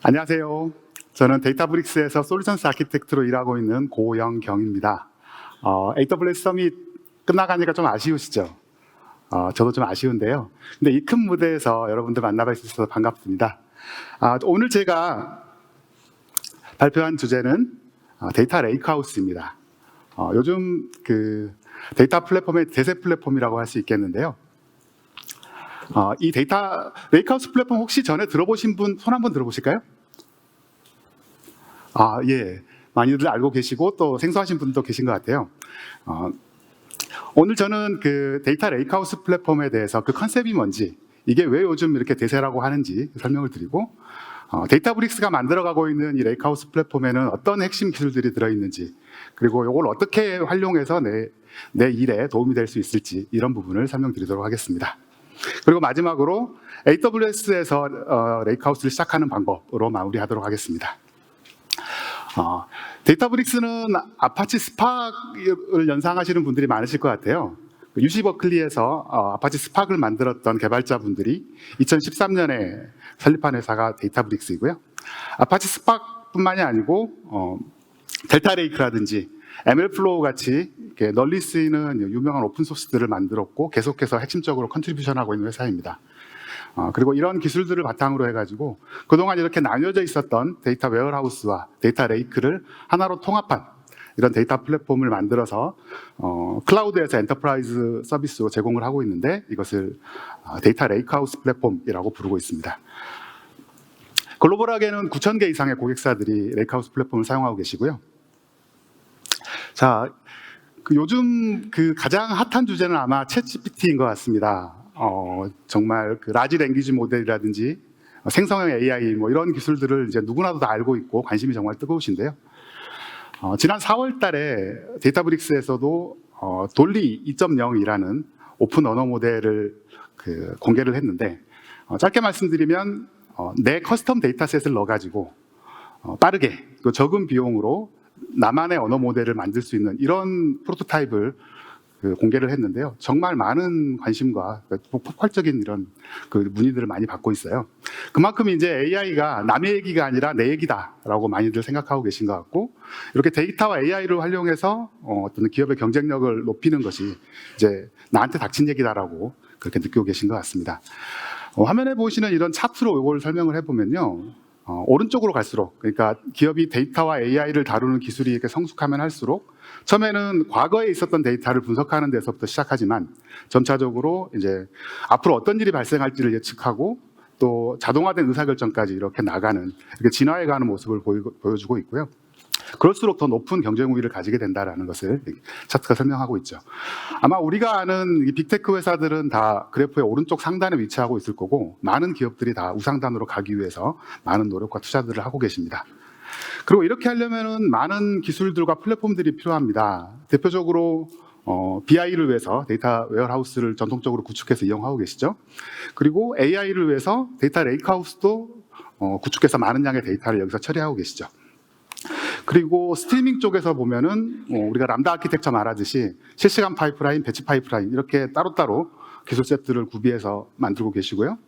안녕하세요. 저는 데이터브릭스에서 솔루션스 아키텍트로 일하고 있는 고영경입니다. AWS 서밋 끝나가니까 좀 아쉬우시죠? 저도 좀 아쉬운데요. 근데 이 큰 무대에서 여러분들 만나뵐 수 있어서 반갑습니다. 오늘 제가 발표한 주제는 데이터 레이크하우스입니다. 요즘 그 데이터 플랫폼의 대세 플랫폼이라고 할 수 있겠는데요. 이 데이터 레이크하우스 플랫폼 혹시 전에 들어보신 분 손 한번 들어보실까요? 예. 많이들 알고 계시고 또 생소하신 분도 계신 것 같아요. 오늘 저는 그 데이터 레이크하우스 플랫폼에 대해서 그 컨셉이 뭔지, 이게 왜 요즘 이렇게 대세라고 하는지 설명을 드리고, 데이터브릭스가 만들어가고 있는 이 레이크하우스 플랫폼에는 어떤 핵심 기술들이 들어있는지, 그리고 이걸 어떻게 활용해서 내 일에 도움이 될 수 있을지, 이런 부분을 설명드리도록 하겠습니다. 그리고 마지막으로 AWS에서 레이크하우스를 시작하는 방법으로 마무리하도록 하겠습니다. 데이터브릭스는 아파치 스파크를 연상하시는 분들이 많으실 것 같아요. UC 버클리에서 아파치 스파크를 만들었던 개발자분들이 2013년에 설립한 회사가 데이터브릭스이고요. 아파치 스파크뿐만이 아니고 델타 레이크라든지 ML플로우 같이 이렇게 널리 쓰이는 유명한 오픈소스들을 만들었고 계속해서 핵심적으로 컨트리뷰션하고 있는 회사입니다. 그리고 이런 기술들을 바탕으로 해가지고 그동안 이렇게 나뉘어져 있었던 데이터 웨어하우스와 데이터 레이크를 하나로 통합한 이런 데이터 플랫폼을 만들어서 클라우드에서 엔터프라이즈 서비스로 제공을 하고 있는데, 이것을 데이터 레이크하우스 플랫폼이라고 부르고 있습니다. 글로벌하게는 9,000개 이상의 고객사들이 레이크하우스 플랫폼을 사용하고 계시고요. 자, 요즘 가장 핫한 주제는 아마 챗GPT인 것 같습니다. 정말 라지 랭귀지 모델이라든지 생성형 AI 이런 기술들을 이제 누구나도 다 알고 있고 관심이 정말 뜨거우신데요. 지난 4월 달에 데이터브릭스에서도 돌리 2.0이라는 오픈 언어 모델을 공개를 했는데, 짧게 말씀드리면 내 커스텀 데이터셋을 넣어가지고 빠르게 또 적은 비용으로 나만의 언어 모델을 만들 수 있는 이런 프로토타입을 공개를 했는데요. 정말 많은 관심과 폭발적인 이런 문의들을 많이 받고 있어요. 그만큼 이제 AI가 남의 얘기가 아니라 내 얘기다라고 많이들 생각하고 계신 것 같고, 이렇게 데이터와 AI를 활용해서 어떤 기업의 경쟁력을 높이는 것이 이제 나한테 닥친 얘기다라고 그렇게 느끼고 계신 것 같습니다. 화면에 보시는 이런 차트로 이걸 설명을 해보면요. 오른쪽으로 갈수록, 그러니까 기업이 데이터와 AI를 다루는 기술이 이렇게 성숙하면 할수록 처음에는 과거에 있었던 데이터를 분석하는 데서부터 시작하지만 점차적으로 이제 앞으로 어떤 일이 발생할지를 예측하고 또 자동화된 의사결정까지 이렇게 나가는, 이렇게 진화해가는 모습을 보여주고 있고요. 그럴수록 더 높은 경쟁 우위를 가지게 된다는 것을 차트가 설명하고 있죠. 아마 우리가 아는 이 빅테크 회사들은 다 그래프의 오른쪽 상단에 위치하고 있을 거고, 많은 기업들이 다 우상단으로 가기 위해서 많은 노력과 투자들을 하고 계십니다. 그리고 이렇게 하려면은 많은 기술들과 플랫폼들이 필요합니다. 대표적으로 BI를 위해서 데이터 웨어하우스를 전통적으로 구축해서 이용하고 계시죠. 그리고 AI를 위해서 데이터 레이크하우스도 구축해서 많은 양의 데이터를 여기서 처리하고 계시죠. 그리고 스트리밍 쪽에서 보면은 우리가 람다 아키텍처 말하듯이 실시간 파이프라인, 배치 파이프라인 이렇게 따로따로 기술 셋들을 구비해서 만들고 계시고요.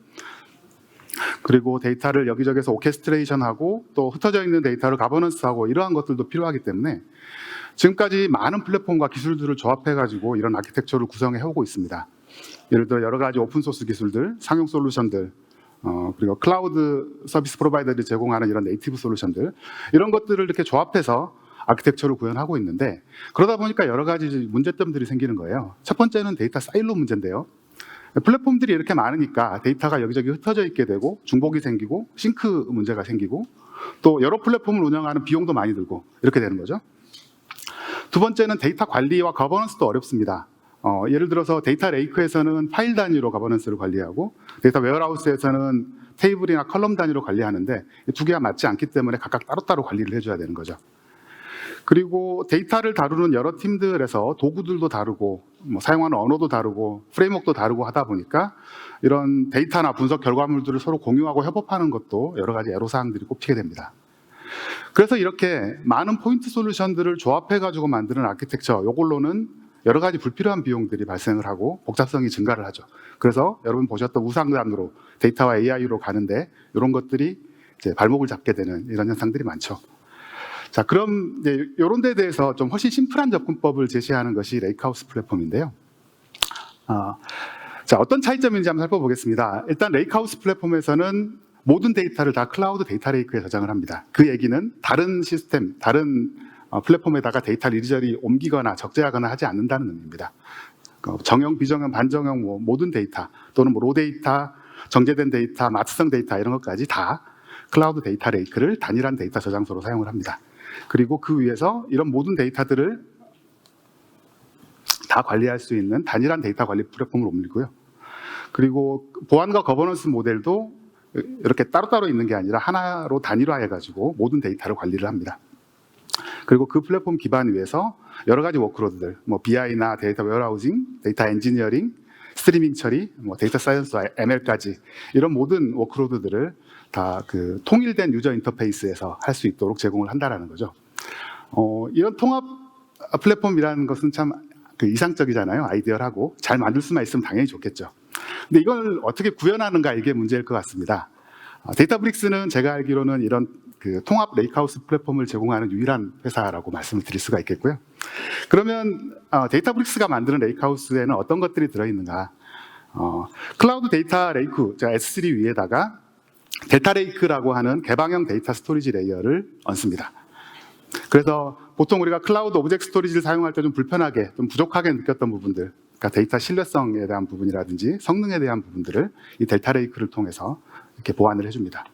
그리고 데이터를 여기저기서 오케스트레이션하고 또 흩어져 있는 데이터를 가버넌스하고 이러한 것들도 필요하기 때문에 지금까지 많은 플랫폼과 기술들을 조합해가지고 이런 아키텍처를 구성해 오고 있습니다. 예를 들어 여러 가지 오픈소스 기술들, 상용 솔루션들, 그리고 클라우드 서비스 프로바이더들이 제공하는 이런 네이티브 솔루션들, 이런 것들을 이렇게 조합해서 아키텍처를 구현하고 있는데, 그러다 보니까 여러 가지 문제점들이 생기는 거예요. 첫 번째는 데이터 사일로 문제인데요. 플랫폼들이 이렇게 많으니까 데이터가 여기저기 흩어져 있게 되고 중복이 생기고 싱크 문제가 생기고 또 여러 플랫폼을 운영하는 비용도 많이 들고 이렇게 되는 거죠. 두 번째는 데이터 관리와 거버넌스도 어렵습니다. 예를 들어서 데이터 레이크에서는 파일 단위로 거버넌스를 관리하고 데이터 웨어하우스에서는 테이블이나 컬럼 단위로 관리하는데 두 개가 맞지 않기 때문에 각각 따로따로 관리를 해줘야 되는 거죠. 그리고 데이터를 다루는 여러 팀들에서 도구들도 다르고 사용하는 언어도 다르고 프레임워크도 다르고 하다 보니까 이런 데이터나 분석 결과물들을 서로 공유하고 협업하는 것도 여러 가지 애로사항들이 꼽히게 됩니다. 그래서 이렇게 많은 포인트 솔루션들을 조합해가지고 만드는 아키텍처, 이걸로는 여러 가지 불필요한 비용들이 발생을 하고 복잡성이 증가를 하죠. 그래서 여러분 보셨던 우상단으로 데이터와 AI로 가는데 이런 것들이 이제 발목을 잡게 되는 이런 현상들이 많죠. 자, 그럼 이제 이런 데에 대해서 좀 훨씬 심플한 접근법을 제시하는 것이 레이크하우스 플랫폼인데요. 자, 어떤 차이점인지 한번 살펴보겠습니다. 일단 레이크하우스 플랫폼에서는 모든 데이터를 다 클라우드 데이터 레이크에 저장을 합니다. 그 얘기는 다른 시스템, 다른 플랫폼에다가 데이터를 이리저리 옮기거나 적재하거나 하지 않는다는 의미입니다. 정형, 비정형, 반정형 모든 데이터 또는 로 데이터, 정제된 데이터, 마트성 데이터 이런 것까지 다 클라우드 데이터 레이크를 단일한 데이터 저장소로 사용을 합니다. 그리고 그 위에서 이런 모든 데이터들을 다 관리할 수 있는 단일한 데이터 관리 플랫폼을 옮기고요. 그리고 보안과 거버넌스 모델도 이렇게 따로따로 있는 게 아니라 하나로 단일화해가지고 모든 데이터를 관리를 합니다. 그리고 그 플랫폼 기반 위에서 여러 가지 워크로드들, BI나 데이터 웨어하우징, 데이터 엔지니어링, 스트리밍 처리, 데이터 사이언스, ML까지 이런 모든 워크로드들을 다 그 통일된 유저 인터페이스에서 할 수 있도록 제공을 한다라는 거죠. 이런 통합 플랫폼이라는 것은 참 이상적이잖아요. 아이디어하고 잘 만들 수만 있으면 당연히 좋겠죠. 근데 이걸 어떻게 구현하는가 이게 문제일 것 같습니다. 데이터브릭스는 제가 알기로는 이런 그 통합 레이크하우스 플랫폼을 제공하는 유일한 회사라고 말씀을 드릴 수가 있겠고요. 그러면 데이터브릭스가 만드는 레이크하우스에는 어떤 것들이 들어있는가? 클라우드 데이터 레이크, S3 위에다가 델타 레이크라고 하는 개방형 데이터 스토리지 레이어를 얹습니다. 그래서 보통 우리가 클라우드 오브젝트 스토리지를 사용할 때 좀 불편하게, 좀 부족하게 느꼈던 부분들, 그러니까 데이터 신뢰성에 대한 부분이라든지 성능에 대한 부분들을 이 델타 레이크를 통해서 이렇게 보완을 해줍니다.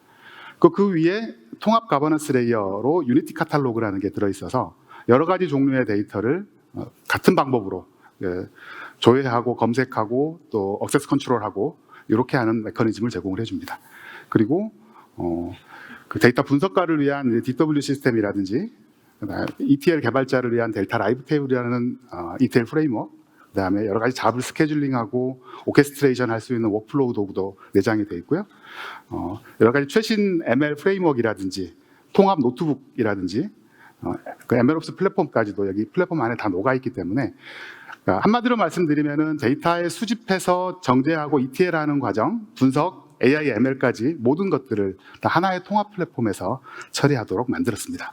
그 위에 통합 가버넌스 레이어로 유니티 카탈로그라는 게 들어있어서 여러 가지 종류의 데이터를 같은 방법으로 조회하고 검색하고 또 액세스 컨트롤하고 이렇게 하는 메커니즘을 제공을 해줍니다. 그리고 그 데이터 분석가를 위한 DW 시스템이라든지 ETL 개발자를 위한 델타 라이브 테이블이라는 ETL 프레임워크, 그다음에 여러 가지 잡을 스케줄링하고 오케스트레이션 할 수 있는 워크플로우 도구도 내장이 되어 있고요. 여러 가지 최신 ML 프레임워크이라든지 통합 노트북이라든지 그 MLOps 플랫폼까지도 여기 플랫폼 안에 다 녹아 있기 때문에 한마디로 말씀드리면은 데이터에 수집해서 정제하고 ETL하는 과정, 분석, AI, ML까지 모든 것들을 다 하나의 통합 플랫폼에서 처리하도록 만들었습니다.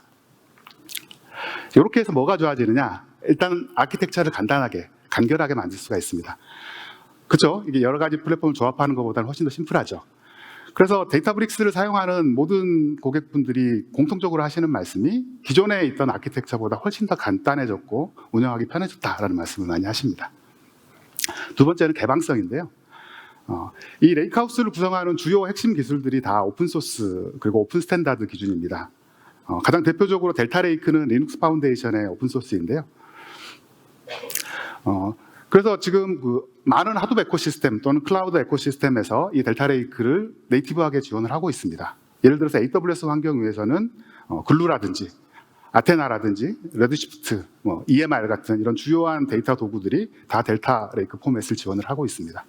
이렇게 해서 뭐가 좋아지느냐? 일단 아키텍처를 간단하게, 간결하게 만들 수가 있습니다. 그렇죠? 이게 여러 가지 플랫폼을 조합하는 것보다는 훨씬 더 심플하죠. 그래서 데이터브릭스를 사용하는 모든 고객분들이 공통적으로 하시는 말씀이 기존에 있던 아키텍처보다 훨씬 더 간단해졌고 운영하기 편해졌다라는 말씀을 많이 하십니다. 두 번째는 개방성인데요. 이 레이크하우스를 구성하는 주요 핵심 기술들이 다 오픈소스 그리고 오픈 스탠다드 기준입니다. 가장 대표적으로 델타 레이크는 리눅스 파운데이션의 오픈소스인데요. 그래서 지금 그 많은 하드웨어 에코시스템 또는 클라우드 에코시스템에서 이 델타 레이크를 네이티브하게 지원을 하고 있습니다. 예를 들어서 AWS 환경 위에서는 글루라든지 아테나라든지 레드시프트, EMR 같은 이런 주요한 데이터 도구들이 다 델타 레이크 포맷을 지원을 하고 있습니다.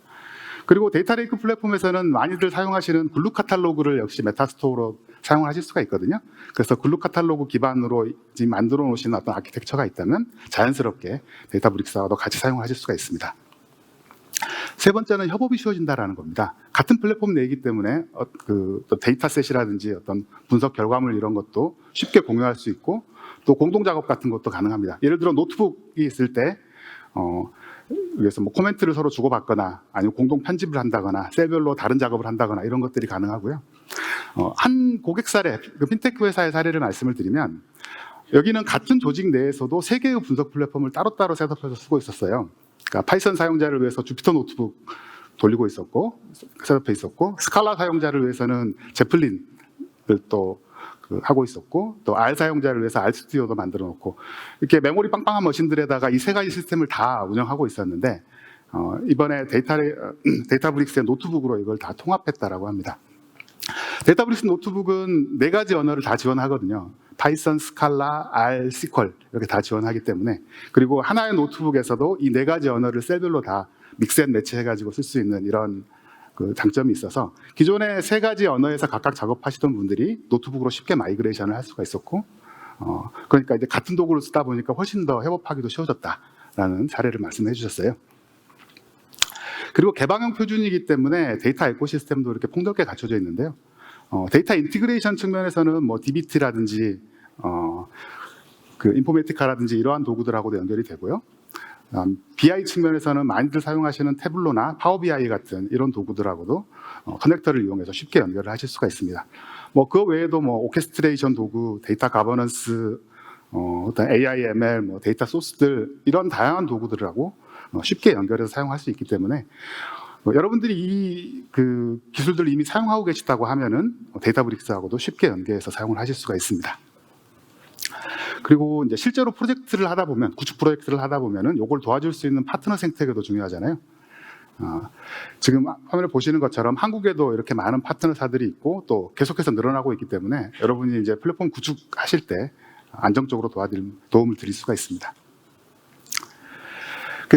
그리고 데이터 레이크 플랫폼에서는 많이들 사용하시는 글루 카탈로그를 역시 메타스토어로 사용하실 수가 있거든요. 그래서 글루 카탈로그 기반으로 지금 만들어 놓으신 어떤 아키텍처가 있다면 자연스럽게 데이터브릭스하고도 같이 사용하실 수가 있습니다. 세 번째는 협업이 쉬워진다라는 겁니다. 같은 플랫폼 내이기 때문에 그 데이터셋이라든지 어떤 분석 결과물 이런 것도 쉽게 공유할 수 있고 또 공동 작업 같은 것도 가능합니다. 예를 들어 노트북이 있을 때 그래서 코멘트를 서로 주고받거나 아니면 공동 편집을 한다거나 셀별로 다른 작업을 한다거나 이런 것들이 가능하고요. 한 고객 사례, 그 핀테크 회사의 사례를 말씀을 드리면 여기는 같은 조직 내에서도 3개의 분석 플랫폼을 따로따로 셋업해서 쓰고 있었어요. 그러니까 파이썬 사용자를 위해서 주피터 노트북 돌리고 있었고 셋업해 있었고 스칼라 사용자를 위해서는 제플린을 또 하고 있었고 또 R 사용자를 위해서 R 스튜디오도 만들어 놓고 이렇게 메모리 빵빵한 머신들에다가 이 3가지 시스템을 다 운영하고 있었는데 이번에 데이터브릭스의 노트북으로 이걸 다 통합했다라고 합니다. 데이터브릭스 노트북은 4가지 언어를 다 지원하거든요. 파이썬, 스칼라, R, SQL 이렇게 다 지원하기 때문에 그리고 하나의 노트북에서도 이 4가지 언어를 셀별로 다 믹스 앤 매치 해가지고 쓸 수 있는 이런 그 장점이 있어서 기존에 3가지 언어에서 각각 작업하시던 분들이 노트북으로 쉽게 마이그레이션을 할 수가 있었고 그러니까 이제 같은 도구를 쓰다 보니까 훨씬 더 협업하기도 쉬워졌다라는 사례를 말씀해 주셨어요. 그리고 개방형 표준이기 때문에 데이터 에코시스템도 이렇게 폭넓게 갖춰져 있는데요. 데이터 인티그레이션 측면에서는 뭐 DBT라든지 그 인포메티카라든지 이러한 도구들하고도 연결이 되고요. BI 측면에서는 많이들 사용하시는 태블로나 파워 BI 같은 이런 도구들하고도 커넥터를 이용해서 쉽게 연결을 하실 수가 있습니다. 뭐 그 외에도 뭐 오케스트레이션 도구, 데이터 가버넌스, 어떤 AI, ML, 뭐 데이터 소스들 이런 다양한 도구들하고 쉽게 연결해서 사용할 수 있기 때문에 여러분들이 이 그 기술들을 이미 사용하고 계시다고 하면은 데이터브릭스하고도 쉽게 연계해서 사용을 하실 수가 있습니다. 그리고 이제 실제로 프로젝트를 하다 보면, 구축 프로젝트를 하다 보면은 이걸 도와줄 수 있는 파트너 생태계도 중요하잖아요. 지금 화면을 보시는 것처럼 한국에도 이렇게 많은 파트너사들이 있고 또 계속해서 늘어나고 있기 때문에 여러분이 이제 플랫폼 구축하실 때 안정적으로 도움을 드릴 수가 있습니다.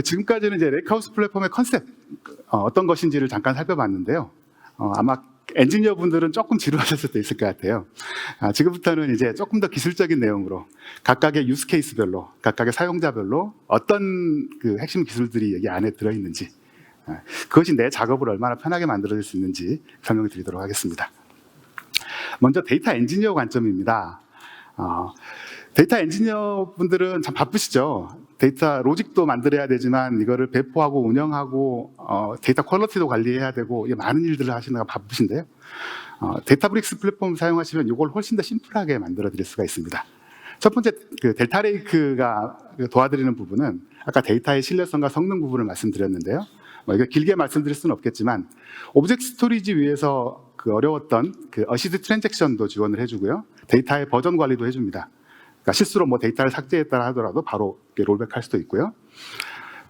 지금까지는 이제 레이크하우스 플랫폼의 컨셉 어떤 것인지를 잠깐 살펴봤는데요. 아마 엔지니어 분들은 조금 지루하실 수도 있을 것 같아요. 지금부터는 이제 조금 더 기술적인 내용으로 각각의 유스 케이스별로, 각각의 사용자별로 어떤 그 핵심 기술들이 여기 안에 들어있는지, 그것이 내 작업을 얼마나 편하게 만들어줄 수 있는지 설명을 드리도록 하겠습니다. 먼저 데이터 엔지니어 관점입니다. 데이터 엔지니어 분들은 참 바쁘시죠. 데이터 로직도 만들어야 되지만 이거를 배포하고 운영하고 데이터 퀄리티도 관리해야 되고 많은 일들을 하시느라 바쁘신데요. 데이터브릭스 플랫폼 사용하시면 이걸 훨씬 더 심플하게 만들어 드릴 수가 있습니다. 첫 번째 그 델타 레이크가 도와드리는 부분은 아까 데이터의 신뢰성과 성능 부분을 말씀드렸는데요. 이거 길게 말씀드릴 수는 없겠지만 오브젝트 스토리지 위에서 그 어려웠던 그 어시드 트랜잭션도 지원을 해주고요. 데이터의 버전 관리도 해줍니다. 그러니까 실수로 뭐 데이터를 삭제했다 하더라도 바로 롤백할 수도 있고요.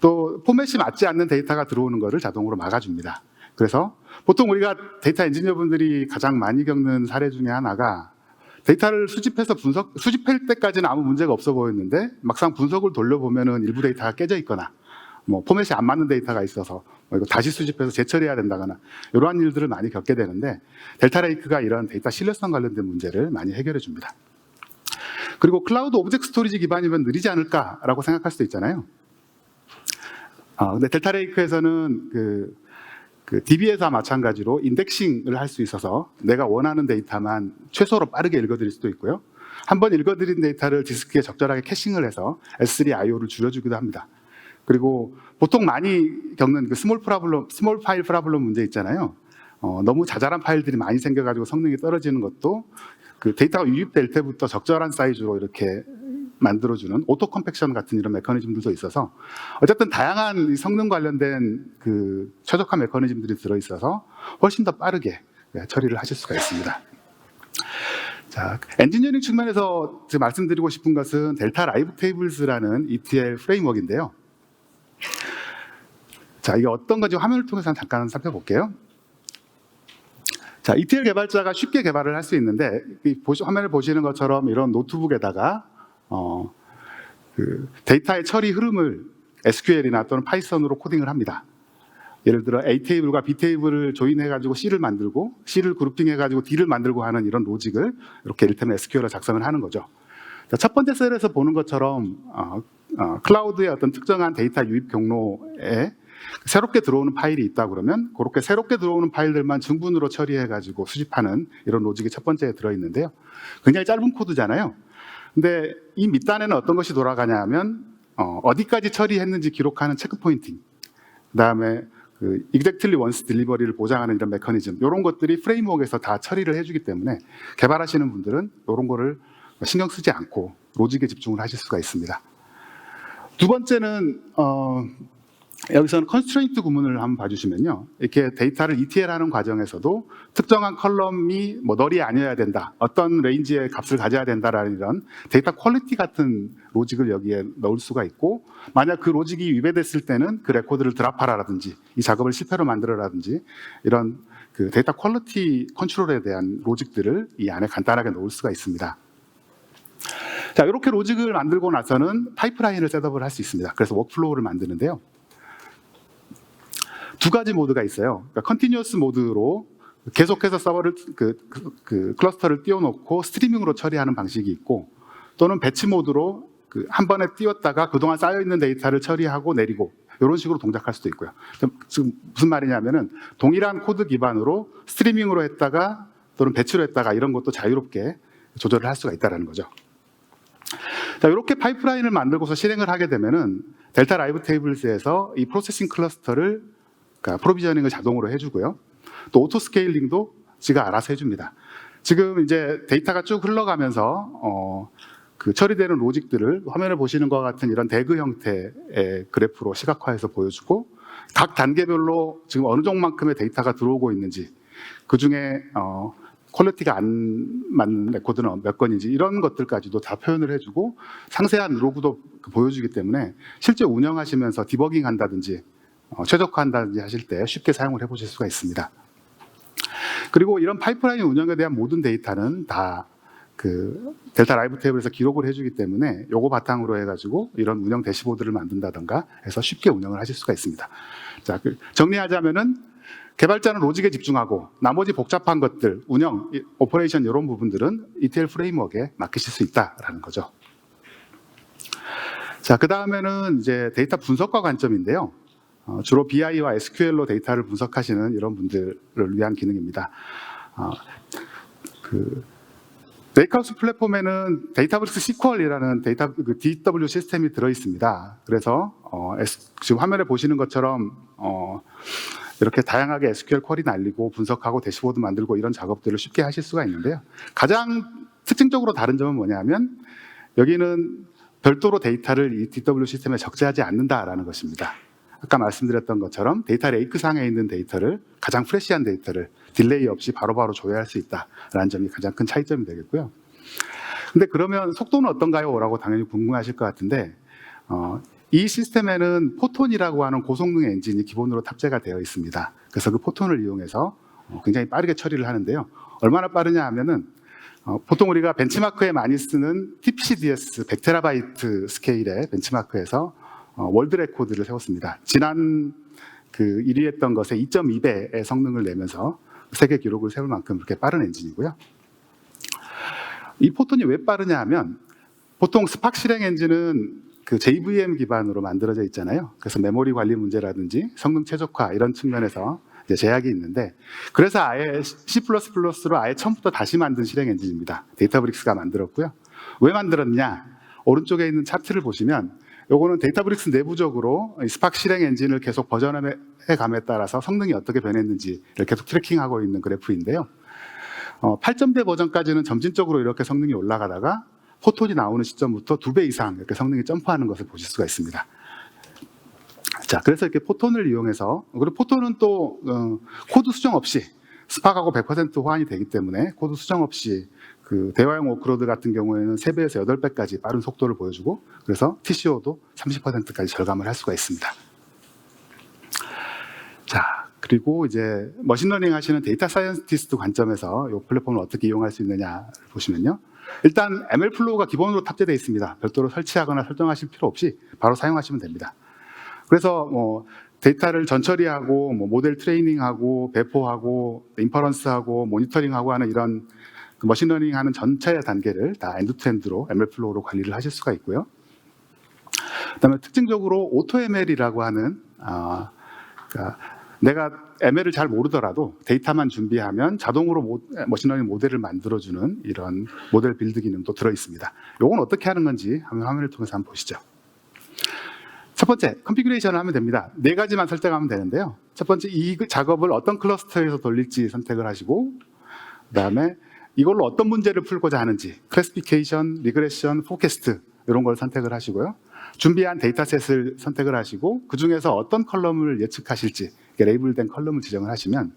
또 포맷이 맞지 않는 데이터가 들어오는 것을 자동으로 막아줍니다. 그래서 보통 우리가 데이터 엔지니어분들이 가장 많이 겪는 사례 중에 하나가 데이터를 수집해서 수집할 때까지는 아무 문제가 없어 보였는데 막상 분석을 돌려보면은 일부 데이터가 깨져 있거나 뭐 포맷이 안 맞는 데이터가 있어서 이거 다시 수집해서 재처리해야 된다거나 이러한 일들을 많이 겪게 되는데 델타 레이크가 이런 데이터 신뢰성 관련된 문제를 많이 해결해 줍니다. 그리고 클라우드 오브젝트 스토리지 기반이면 느리지 않을까라고 생각할 수도 있잖아요. 근데 델타 레이크에서는 그 DB에서 마찬가지로 인덱싱을 할 수 있어서 내가 원하는 데이터만 최소로 빠르게 읽어드릴 수도 있고요. 한번 읽어드린 데이터를 디스크에 적절하게 캐싱을 해서 S3 IO를 줄여주기도 합니다. 그리고 보통 많이 겪는 그 스몰 파일 프라블럼 문제 있잖아요. 너무 자잘한 파일들이 많이 생겨가지고 성능이 떨어지는 것도 그 데이터가 유입될 때부터 적절한 사이즈로 이렇게 만들어주는 오토 컴팩션 같은 이런 메커니즘들도 있어서 어쨌든 다양한 성능 관련된 그 최적화 메커니즘들이 들어있어서 훨씬 더 빠르게 처리를 하실 수가 있습니다. 자, 엔지니어링 측면에서 말씀드리고 싶은 것은 델타 라이브 테이블스라는 ETL 프레임워크인데요. 자, 이게 어떤 건지 화면을 통해서 잠깐 살펴볼게요. 자, ETL 개발자가 쉽게 개발을 할 수 있는데 화면을 보시는 것처럼 이런 노트북에다가 그 데이터의 처리 흐름을 SQL이나 또는 파이썬으로 코딩을 합니다. 예를 들어 A 테이블과 B 테이블을 조인해가지고 C를 만들고 C를 그룹핑해가지고 D를 만들고 하는 이런 로직을 이렇게 이를테면 SQL로 작성을 하는 거죠. 자, 첫 번째 셀에서 보는 것처럼 클라우드의 어떤 특정한 데이터 유입 경로에 새롭게 들어오는 파일이 있다 그러면 그렇게 새롭게 들어오는 파일들만 증분으로 처리해가지고 수집하는 이런 로직이 첫 번째에 들어있는데요. 굉장히 짧은 코드잖아요. 근데 이 밑단에는 어떤 것이 돌아가냐 하면 어디까지 처리했는지 기록하는 체크 포인팅, 그 다음에 그 exactly once delivery를 보장하는 이런 메커니즘, 이런 것들이 프레임워크에서 다 처리를 해주기 때문에 개발하시는 분들은 이런 거를 신경 쓰지 않고 로직에 집중을 하실 수가 있습니다. 두 번째는 여기서는 컨스트레인트 구문을 한번 봐주시면요, 이렇게 데이터를 ETL하는 과정에서도 특정한 컬럼이 뭐 널이 아니어야 된다, 어떤 레인지의 값을 가져야 된다라는 이런 데이터 퀄리티 같은 로직을 여기에 넣을 수가 있고, 만약 그 로직이 위배됐을 때는 그 레코드를 드랍하라라든지 이 작업을 실패로 만들어라든지 이런 그 데이터 퀄리티 컨트롤에 대한 로직들을 이 안에 간단하게 넣을 수가 있습니다. 자, 이렇게 로직을 만들고 나서는 파이프라인을 셋업을 할 수 있습니다. 그래서 워크플로우를 만드는데요. 두 가지 모드가 있어요. 그러니까 컨티뉴어스 모드로 계속해서 서버를 그 클러스터를 띄워놓고 스트리밍으로 처리하는 방식이 있고, 또는 배치 모드로 한 번에 띄웠다가 그동안 쌓여있는 데이터를 처리하고 내리고 이런 식으로 동작할 수도 있고요. 지금 무슨 말이냐면은 동일한 코드 기반으로 스트리밍으로 했다가 또는 배치로 했다가 이런 것도 자유롭게 조절을 할 수가 있다는 거죠. 자, 이렇게 파이프라인을 만들고서 실행을 하게 되면은 델타 라이브 테이블스에서 이 프로세싱 클러스터를 그러니까 프로비저닝을 자동으로 해주고요. 또 오토 스케일링도 지가 알아서 해줍니다. 지금 이제 데이터가 쭉 흘러가면서 그 처리되는 로직들을 화면을 보시는 것과 같은 이런 대그 형태의 그래프로 시각화해서 보여주고 각 단계별로 지금 어느 정도만큼의 데이터가 들어오고 있는지 그 중에 퀄리티가 안 맞는 레코드는 몇 건인지 이런 것들까지도 다 표현을 해주고 상세한 로그도 보여주기 때문에 실제 운영하시면서 디버깅 한다든지 최적화한다든지 하실 때 쉽게 사용을 해보실 수가 있습니다. 그리고 이런 파이프라인 운영에 대한 모든 데이터는 다 그 델타 라이브 테이블에서 기록을 해주기 때문에 요거 바탕으로 해가지고 이런 운영 대시보드를 만든다던가 해서 쉽게 운영을 하실 수가 있습니다. 자, 정리하자면은 개발자는 로직에 집중하고 나머지 복잡한 것들, 운영, 오퍼레이션 이런 부분들은 ETL 프레임워크에 맡기실 수 있다라는 거죠. 자, 그 다음에는 이제 데이터 분석과 관점인데요. 주로 BI와 SQL로 데이터를 분석하시는 이런 분들을 위한 기능입니다. 레이크하우스 플랫폼에는 데이터브릭스 SQL이라는 데이터 DW 시스템이 들어 있습니다. 그래서 지금 화면에 보시는 것처럼 이렇게 다양하게 SQL 쿼리 날리고 분석하고 대시보드 만들고 이런 작업들을 쉽게 하실 수가 있는데요. 가장 특징적으로 다른 점은 뭐냐면 여기는 별도로 데이터를 이 DW 시스템에 적재하지 않는다라는 것입니다. 아까 말씀드렸던 것처럼 데이터 레이크 상에 있는 데이터를 가장 프레시한 데이터를 딜레이 없이 바로바로 조회할 수 있다라는 점이 가장 큰 차이점이 되겠고요. 근데 그러면 속도는 어떤가요? 라고 당연히 궁금하실 것 같은데 이 시스템에는 포톤이라고 하는 고성능 엔진이 기본으로 탑재가 되어 있습니다. 그래서 그 포톤을 이용해서 굉장히 빠르게 처리를 하는데요. 얼마나 빠르냐 하면은 보통 우리가 벤치마크에 많이 쓰는 TPCDS 100TB 스케일의 벤치마크에서 월드 레코드를 세웠습니다. 지난 그 1위 했던 것에 2.2배의 성능을 내면서 세계 기록을 세울 만큼 그렇게 빠른 엔진이고요. 이 포톤이 왜 빠르냐 하면 보통 스팍 실행 엔진은 그 JVM 기반으로 만들어져 있잖아요. 그래서 메모리 관리 문제라든지 성능 최적화 이런 측면에서 이제 제약이 있는데 그래서 아예 C++로 아예 처음부터 다시 만든 실행 엔진입니다. 데이터브릭스가 만들었고요. 왜 만들었냐? 오른쪽에 있는 차트를 보시면 요거는 데이터브릭스 내부적으로 스팍 실행 엔진을 계속 버전해 감에 따라서 성능이 어떻게 변했는지를 계속 트래킹하고 있는 그래프인데요. 8점대 버전까지는 점진적으로 이렇게 성능이 올라가다가 포톤이 나오는 시점부터 2배 이상 이렇게 성능이 점프하는 것을 보실 수가 있습니다. 자, 그래서 이렇게 포톤을 이용해서 그리고 포톤은 또 코드 수정 없이 스팍하고 100% 호환이 되기 때문에 코드 수정 없이 그 대화용 워크로드 같은 경우에는 3배에서 8배까지 빠른 속도를 보여주고 그래서 TCO도 30%까지 절감을 할 수가 있습니다. 자, 그리고 이제 머신러닝 하시는 데이터 사이언티스트 관점에서 이 플랫폼을 어떻게 이용할 수 있느냐를 보시면요. 일단 ML플로우가 기본으로 탑재되어 있습니다. 별도로 설치하거나 설정하실 필요 없이 바로 사용하시면 됩니다. 그래서 데이터를 전처리하고 모델 트레이닝하고 배포하고 인퍼런스하고 모니터링하고 하는 이런 머신러닝 하는 전체 단계를 다 엔드투엔드로 ML플로우로 관리를 하실 수가 있고요. 그다음에 특징적으로 오토ML이라고 하는 그러니까 내가 ML을 잘 모르더라도 데이터만 준비하면 자동으로 머신러닝 모델을 만들어주는 이런 모델 빌드 기능도 들어 있습니다. 이건 어떻게 하는 건지 화면을 통해서 한번 보시죠. 첫 번째, 컨피규레이션을 하면 됩니다. 4가지만 설정하면 되는데요. 첫 번째, 이 작업을 어떤 클러스터에서 돌릴지 선택을 하시고 그다음에 이걸로 어떤 문제를 풀고자 하는지 클래시피케이션, 리그레션, 포캐스트 이런 걸 선택을 하시고요. 준비한 데이터셋을 선택을 하시고 그 중에서 어떤 컬럼을 예측하실지 레이블된 컬럼을 지정을 하시면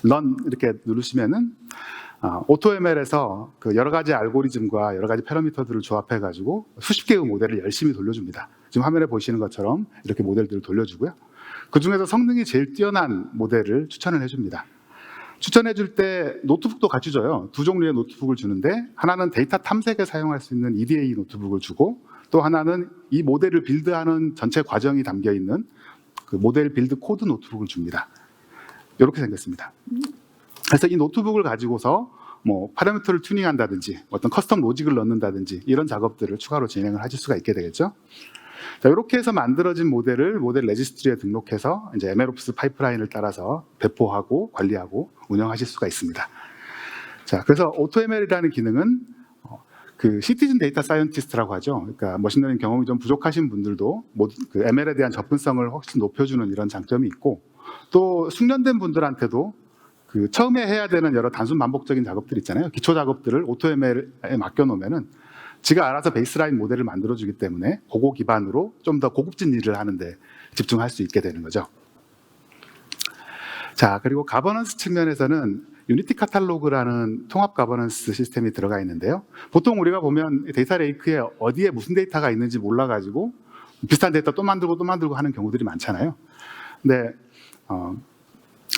Run 이렇게 누르시면은 AutoML에서 그 여러 가지 알고리즘과 여러 가지 패러미터들을 조합해 가지고 수십 개의 모델을 열심히 돌려줍니다. 지금 화면에 보시는 것처럼 이렇게 모델들을 돌려주고요. 그 중에서 성능이 제일 뛰어난 모델을 추천을 해줍니다. 추천해 줄 때 노트북도 같이 줘요. 2종류의 노트북을 주는데 하나는 데이터 탐색에 사용할 수 있는 EDA 노트북을 주고 또 하나는 이 모델을 빌드하는 전체 과정이 담겨 있는 그 모델 빌드 코드 노트북을 줍니다. 이렇게 생겼습니다. 그래서 이 노트북을 가지고서 파라미터를 튜닝한다든지 어떤 커스텀 로직을 넣는다든지 이런 작업들을 추가로 진행을 하실 수가 있게 되겠죠. 자, 이렇게 해서 만들어진 모델을 모델 레지스트리에 등록해서 이제 MLOps 파이프라인을 따라서 배포하고 관리하고 운영하실 수가 있습니다. 자, 그래서 AutoML이라는 기능은 그 시티즌 데이터 사이언티스트라고 하죠. 그러니까 머신러닝 경험이 좀 부족하신 분들도 그 ML에 대한 접근성을 훨씬 높여주는 이런 장점이 있고, 또 숙련된 분들한테도 그 처음에 해야 되는 여러 단순 반복적인 작업들 있잖아요. 기초 작업들을 AutoML에 맡겨놓으면은 지가 알아서 베이스라인 모델을 만들어주기 때문에 그거 기반으로 좀 더 고급진 일을 하는데 집중할 수 있게 되는 거죠. 자, 그리고 가버넌스 측면에서는 유니티 카탈로그라는 통합 가버넌스 시스템이 들어가 있는데요. 보통 우리가 보면 데이터 레이크에 어디에 무슨 데이터가 있는지 몰라가지고 비슷한 데이터 또 만들고 하는 경우들이 많잖아요. 근데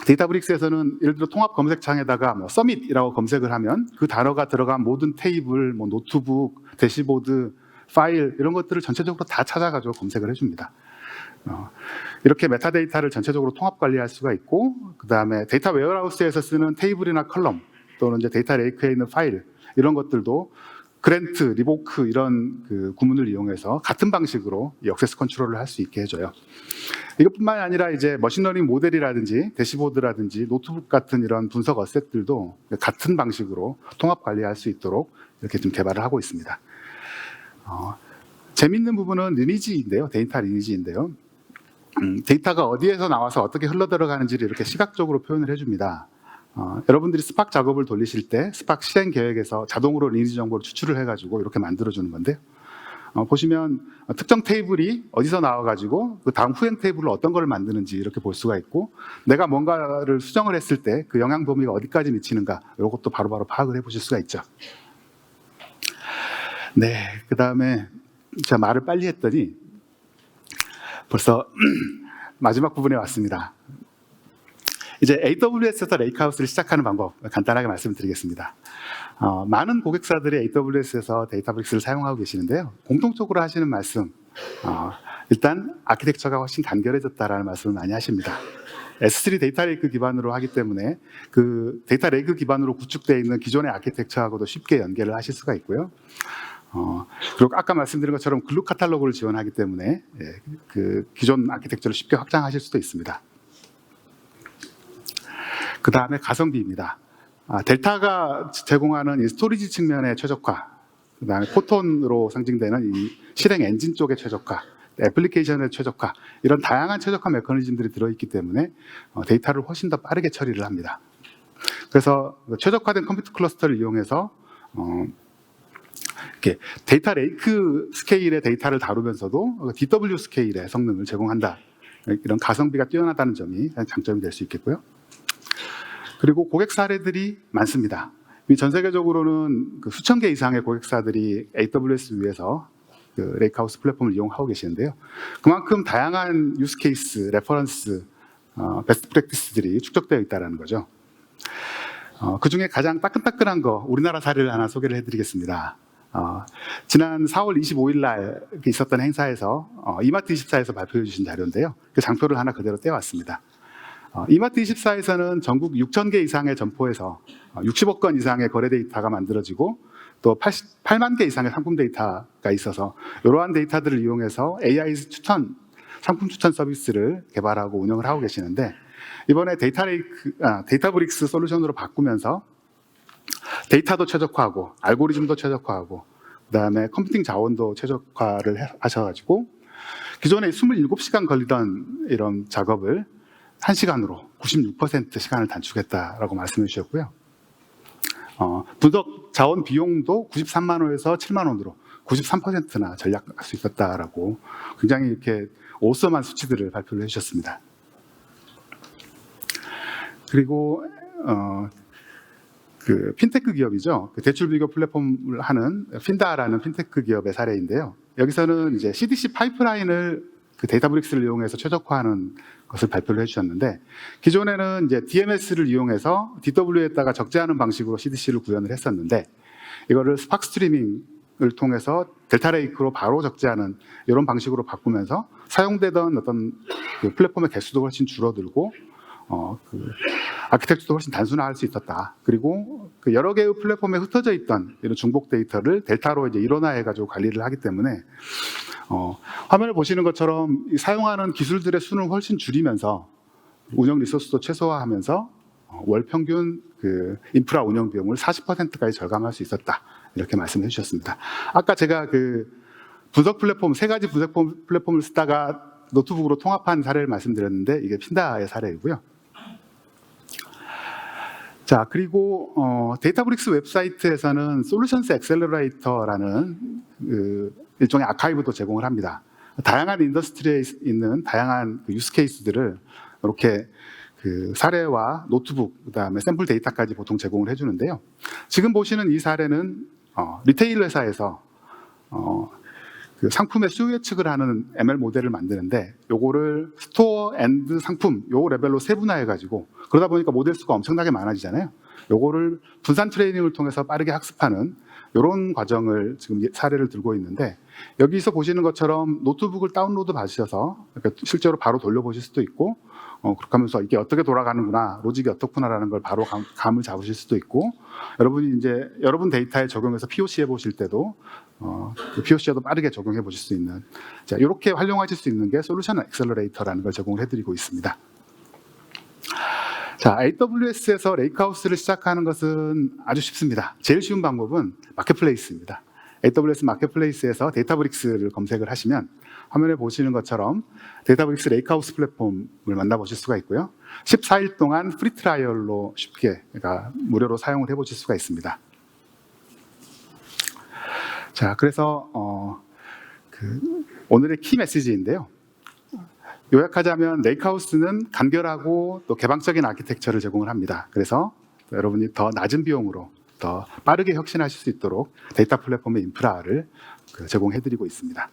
데이터브릭스에서는 예를 들어 통합 검색창에다가 뭐 서밋이라고 검색을 하면 그 단어가 들어간 모든 테이블, 뭐 노트북, 대시보드, 파일 이런 것들을 전체적으로 다 찾아가지고 검색을 해줍니다. 이렇게 메타데이터를 전체적으로 통합 관리할 수가 있고, 그 다음에 데이터 웨어하우스에서 쓰는 테이블이나 컬럼 또는 이제 데이터 레이크에 있는 파일 이런 것들도 그랜트, 리보크 이런 그 구문을 이용해서 같은 방식으로 이 액세스 컨트롤을 할 수 있게 해줘요. 이것뿐만 아니라 이제 머신러닝 모델이라든지 대시보드라든지 노트북 같은 이런 분석 어셋들도 같은 방식으로 통합 관리할 수 있도록 이렇게 좀 개발을 하고 있습니다. 재밌는 부분은 리니지인데요. 데이터 리니지인데요. 데이터가 어디에서 나와서 어떻게 흘러 들어가는지를 이렇게 시각적으로 표현을 해줍니다. 여러분들이 스팍 작업을 돌리실 때 스팍 실행 계획에서 자동으로 리니지 정보를 추출을 해가지고 이렇게 만들어주는 건데요. 보시면 특정 테이블이 어디서 나와가지고 그 다음 후행 테이블을 어떤 걸 만드는지 이렇게 볼 수가 있고, 내가 뭔가를 수정을 했을 때 그 영향 범위가 어디까지 미치는가 이것도 바로바로 파악을 해보실 수가 있죠. 네, 그 다음에 제가 말을 빨리 했더니 벌써 마지막 부분에 왔습니다. 이제 AWS에서 레이크하우스를 시작하는 방법 간단하게 말씀드리겠습니다. 많은 고객사들이 AWS에서 데이터브릭스를 사용하고 계시는데요. 공통적으로 하시는 말씀, 일단 아키텍처가 훨씬 간결해졌다라는 말씀을 많이 하십니다. S3 데이터 레이크 기반으로 하기 때문에 그 데이터 레이크 기반으로 구축되어 있는 기존의 아키텍처하고도 쉽게 연계를 하실 수가 있고요. 그리고 아까 말씀드린 것처럼 글루 카탈로그를 지원하기 때문에 그 기존 아키텍처를 쉽게 확장하실 수도 있습니다. 그 다음에 가성비입니다. 델타가 제공하는 이 스토리지 측면의 최적화, 그 다음에 포톤으로 상징되는 이 실행 엔진 쪽의 최적화, 애플리케이션의 최적화, 이런 다양한 최적화 메커니즘들이 들어있기 때문에 데이터를 훨씬 더 빠르게 처리를 합니다. 그래서 최적화된 컴퓨터 클러스터를 이용해서 이렇게 데이터 레이크 스케일의 데이터를 다루면서도 DW 스케일의 성능을 제공한다. 이런 가성비가 뛰어나다는 점이 장점이 될 수 있겠고요. 그리고 고객 사례들이 많습니다. 전 세계적으로는 그 수천 개 이상의 고객사들이 AWS 위에서 그 레이크하우스 플랫폼을 이용하고 계시는데요. 그만큼 다양한 유스 케이스, 레퍼런스, 베스트 프랙티스들이 축적되어 있다는 거죠. 그 중에 가장 따끈따끈한 거 우리나라 사례를 하나 소개를 해드리겠습니다. 지난 4월 25일 날 있었던 행사에서 이마트24에서 발표해 주신 자료인데요. 그 장표를 하나 그대로 떼왔습니다. 이마트24에서는 전국 6,000개 이상의 점포에서 60억 건 이상의 거래 데이터가 만들어지고 또 88만 개 이상의 상품 데이터가 있어서 이러한 데이터들을 이용해서 AI 상품 추천 서비스를 개발하고 운영을 하고 계시는데, 이번에 데이터브릭스 솔루션으로 바꾸면서 데이터도 최적화하고 알고리즘도 최적화하고 그다음에 컴퓨팅 자원도 최적화를 하셔가지고 기존에 27시간 걸리던 이런 작업을 1시간으로 96% 시간을 단축했다라고 말씀해 주셨고요. 분석 자원 비용도 93만 원에서 7만 원으로 93%나 절약할 수 있었다라고 굉장히 이렇게 오썸한 수치들을 발표를 해주셨습니다. 그리고 그 핀테크 기업이죠. 그 대출 비교 플랫폼을 하는 핀다라는 핀테크 기업의 사례인데요. 여기서는 이제 CDC 파이프라인을 그 데이터브릭스를 이용해서 최적화하는 것을 발표를 해주셨는데, 기존에는 이제 DMS를 이용해서 DW에다가 적재하는 방식으로 CDC를 구현을 했었는데, 이거를 스팍 스트리밍을 통해서 델타 레이크로 바로 적재하는 이런 방식으로 바꾸면서 사용되던 어떤 그 플랫폼의 개수도 훨씬 줄어들고 그 아키텍처도 훨씬 단순화할 수 있었다. 그리고 그 여러 개의 플랫폼에 흩어져 있던 이런 중복 데이터를 델타로 이제 일원화해가지고 관리를 하기 때문에 화면을 보시는 것처럼 사용하는 기술들의 수는 훨씬 줄이면서 운영 리소스도 최소화하면서 월 평균 그 인프라 운영 비용을 40%까지 절감할 수 있었다. 이렇게 말씀해 주셨습니다. 아까 제가 그 분석 플랫폼, 세 가지 분석 플랫폼을 쓰다가 노트북으로 통합한 사례를 말씀드렸는데 이게 핀다의 사례이고요. 자, 그리고 데이터브릭스 웹사이트에서는 솔루션스 엑셀러레이터라는 그 일종의 아카이브도 제공을 합니다. 다양한 인더스트리에 있는 다양한 그 유스 케이스들을 이렇게 그 사례와 노트북, 그다음에 샘플 데이터까지 보통 제공을 해주는데요. 지금 보시는 이 사례는 리테일 회사에서 그 상품의 수요 예측을 하는 ML 모델을 만드는데 요거를 스토어 앤드 상품 요 레벨로 세분화해 가지고 그러다 보니까 모델 수가 엄청나게 많아지잖아요. 요거를 분산 트레이닝을 통해서 빠르게 학습하는 이런 과정을 지금 사례를 들고 있는데 여기서 보시는 것처럼 노트북을 다운로드 받으셔서 실제로 바로 돌려보실 수도 있고 그렇게 하면서 이게 어떻게 돌아가는구나, 로직이 어떻구나라는 걸 바로 감을 잡으실 수도 있고 여러분이 이제 여러분 데이터에 적용해서 POC 해보실 때도 그 POC에도 빠르게 적용해 보실 수 있는 자, 이렇게 활용하실 수 있는 게 솔루션 엑셀러레이터라는 걸 제공을 해드리고 있습니다. 자, AWS에서 레이크하우스를 시작하는 것은 아주 쉽습니다. 제일 쉬운 방법은 마켓플레이스입니다. AWS 마켓플레이스에서 데이터브릭스를 검색을 하시면 화면에 보시는 것처럼 데이터브릭스 레이크하우스 플랫폼을 만나보실 수가 있고요. 14일 동안 프리 트라이얼로 쉽게 그러니까 무료로 사용을 해보실 수가 있습니다. 자, 그래서 오늘의 키 메시지인데요. 요약하자면 레이크하우스는 간결하고 또 개방적인 아키텍처를 제공을 합니다. 그래서 여러분이 더 낮은 비용으로 더 빠르게 혁신하실 수 있도록 데이터 플랫폼의 인프라를 제공해드리고 있습니다.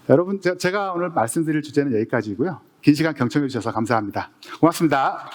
여러분, 제가 오늘 말씀드릴 주제는 여기까지고요. 긴 시간 경청해 주셔서 감사합니다. 고맙습니다.